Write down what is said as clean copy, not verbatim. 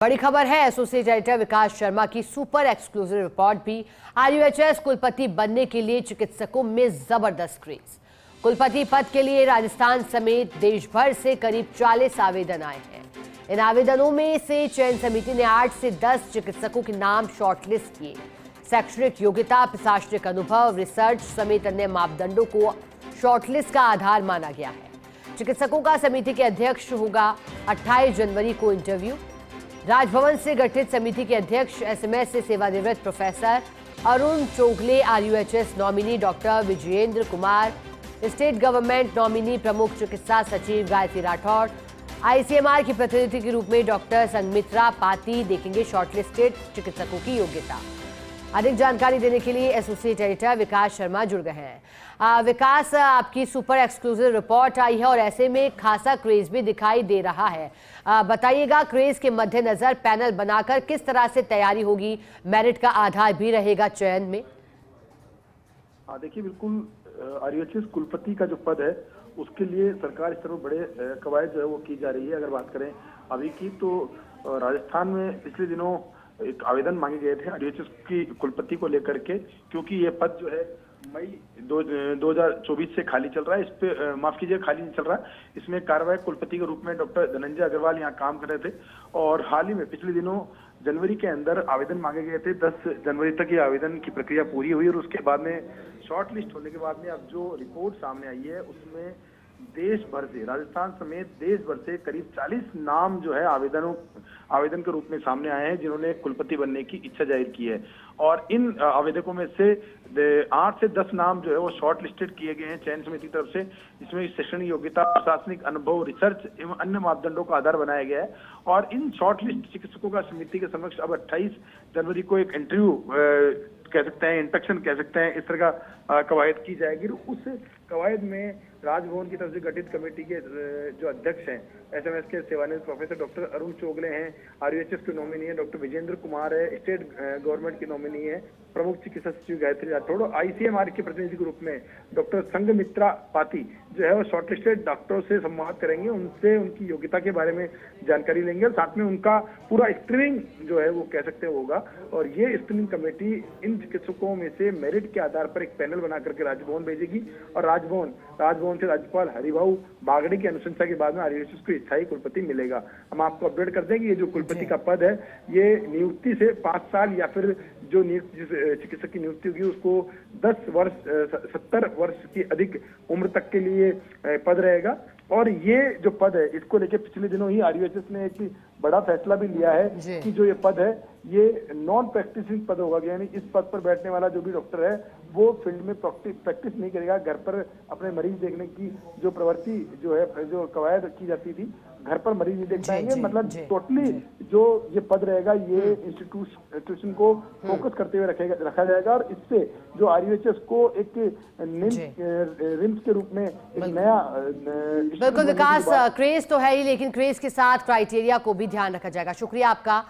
बड़ी खबर है, एसोसिएट एडिटर विकास शर्मा की सुपर एक्सक्लूसिव रिपोर्ट भी। आरयूएचएस कुलपति बनने के लिए चिकित्सकों में जबरदस्त क्रेज। कुलपति पद के लिए राजस्थान समेत देश भर से करीब 40 आवेदन आए हैं। इन आवेदनों में से चयन समिति ने 8 से 10 चिकित्सकों के नाम शॉर्टलिस्ट किए। शैक्षणिक योग्यता, प्रशासनिक अनुभव, रिसर्च समेत अन्य मापदंडों को शॉर्टलिस्ट का आधार माना गया है। चिकित्सकों का समिति के अध्यक्ष होगा 28 जनवरी को इंटरव्यू। राजभवन से गठित समिति के अध्यक्ष एसएमएस से सेवानिवृत्त professor Arun Chogle, RUHS nominee doctor Vijayendra Kumar, state government nominee प्रमुख चिकित्सा सचिव गायत्री राठौड़, आईसीएमआर की प्रतिनिधि के रूप में डॉक्टर संगमित्रा पाती देखेंगे शॉर्टलिस्टेड चिकित्सकों की योग्यता। अधिक जानकारी देने के लिए एसोसिएट एडिटर विकास शर्मा जुड़ गए हैं। विकास, आपकी सुपर एक्सक्लूसिव रिपोर्ट आई है और ऐसे में खासा क्रेज भी दिखाई दे रहा है। बताइएगा, क्रेज के मद्देनजर पैनल बनाकर किस तरह से तैयारी होगी, मेरिट का आधार भी रहेगा चयन में? देखिए, बिल्कुल आरयूएचएस कुलपति का जो पद है उसके लिए सरकार इस तरह बड़े कवायद जो है वो की जा रही है। अगर बात करें अभी की, तो राजस्थान में पिछले दिनों एक आवेदन मांगे गए थे आरयूएचएस की कुलपति को लेकर के, क्योंकि ये पद जो है मई 2024 से खाली चल रहा है। इस पे माफ कीजिए, खाली नहीं चल रहा है। इसमें कार्यवाहक कुलपति के रूप में डॉक्टर धनंजय अग्रवाल यहाँ काम कर रहे थे और हाल ही में पिछले दिनों जनवरी के अंदर आवेदन मांगे गए थे। 10 जनवरी तक ये आवेदन की प्रक्रिया पूरी हुई और उसके बाद में शॉर्ट लिस्ट होने के बाद में अब जो रिपोर्ट सामने आई है उसमें देश भर से, राजस्थान समेत देश भर से करीब 40 नाम जो है आवेदन के रूप में सामने आए हैं जिन्होंने कुलपति बनने की इच्छा जाहिर की है। और इन आवेदकों में से 8 से 10 नाम जो है वो शॉर्ट लिस्टेड किए गए हैं चयन समिति की तरफ से। इसमें शैक्षणिक योग्यता, प्रशासनिक अनुभव, रिसर्च एवं अन्य मापदंडों का आधार बनाया गया है। और इन शॉर्ट लिस्ट चिकित्सकों का समिति के समक्ष अब 28 जनवरी को एक इंटरव्यू कह सकते हैं, इंडक्शन कह सकते हैं, इस तरह का कवायद की जाएगी। उस कवायद में राजभवन की तरफ से गठित कमेटी के जो अध्यक्ष हैं एसएमएस के सेवानिवृत्त प्रोफेसर डॉक्टर अरुण चोगले हैं, आरयूएचएस के नॉमिनी है डॉक्टर विजेंद्र कुमार है, स्टेट गवर्नमेंट की नॉमिनी है प्रमुख चिकित्सा सचिव गायत्री राठौड़, आईसीएमआर के प्रतिनिधि के रूप में डॉक्टर संगमित्रा पाती जो है वो शॉर्टलिस्टेड डॉक्टरों से संवाद करेंगे, उनसे उनकी योग्यता के बारे में जानकारी लेंगे और साथ में उनका पूरा स्क्रीनिंग जो है वो कह सकते होगा। और ये स्क्रीनिंग कमेटी इन चिकित्सकों में से मेरिट के आधार पर एक पैनल बना करके राजभवन भेजेगी और राजभवन से राज्यपाल हरिभाऊ बागड़े की अनुशंसा के बाद में आरयूएचएस को स्थायी कुलपति मिलेगा। हम आपको अपडेट कर देंगे, ये जो कुलपति का पद है ये नियुक्ति से 5 साल या फिर जो चिकित्सक की नियुक्ति होगी उसको 10 वर्ष 70 वर्ष की अधिक उम्र तक के लिए पद रहेगा। और ये जो पद है इसको लेके पिछले दिनों ही आरयूएचएस ने एक बड़ा फैसला भी लिया है कि जो ये पद है ये नॉन प्रैक्टिसिंग पद होगा, यानी इस पद पर बैठने वाला जो भी डॉक्टर है वो फील्ड में प्रैक्टिस नहीं करेगा। घर पर अपने मरीज देखने की जो प्रवृत्ति जो है, जो कवायद की जाती थी, घर पर मरीज नहीं देख पाएंगे। मतलब टोटली जो ये पद रहेगा ये इंस्टीट्यूशन को फोकस करते हुए रखा जाएगा और इससे जो आरयूएचएस को एक रिम्स के रूप में एक नया बिल्कुल विकास, क्रेज तो है ही, लेकिन क्रेज के साथ क्राइटेरिया को भी ध्यान रखा जाएगा। शुक्रिया आपका।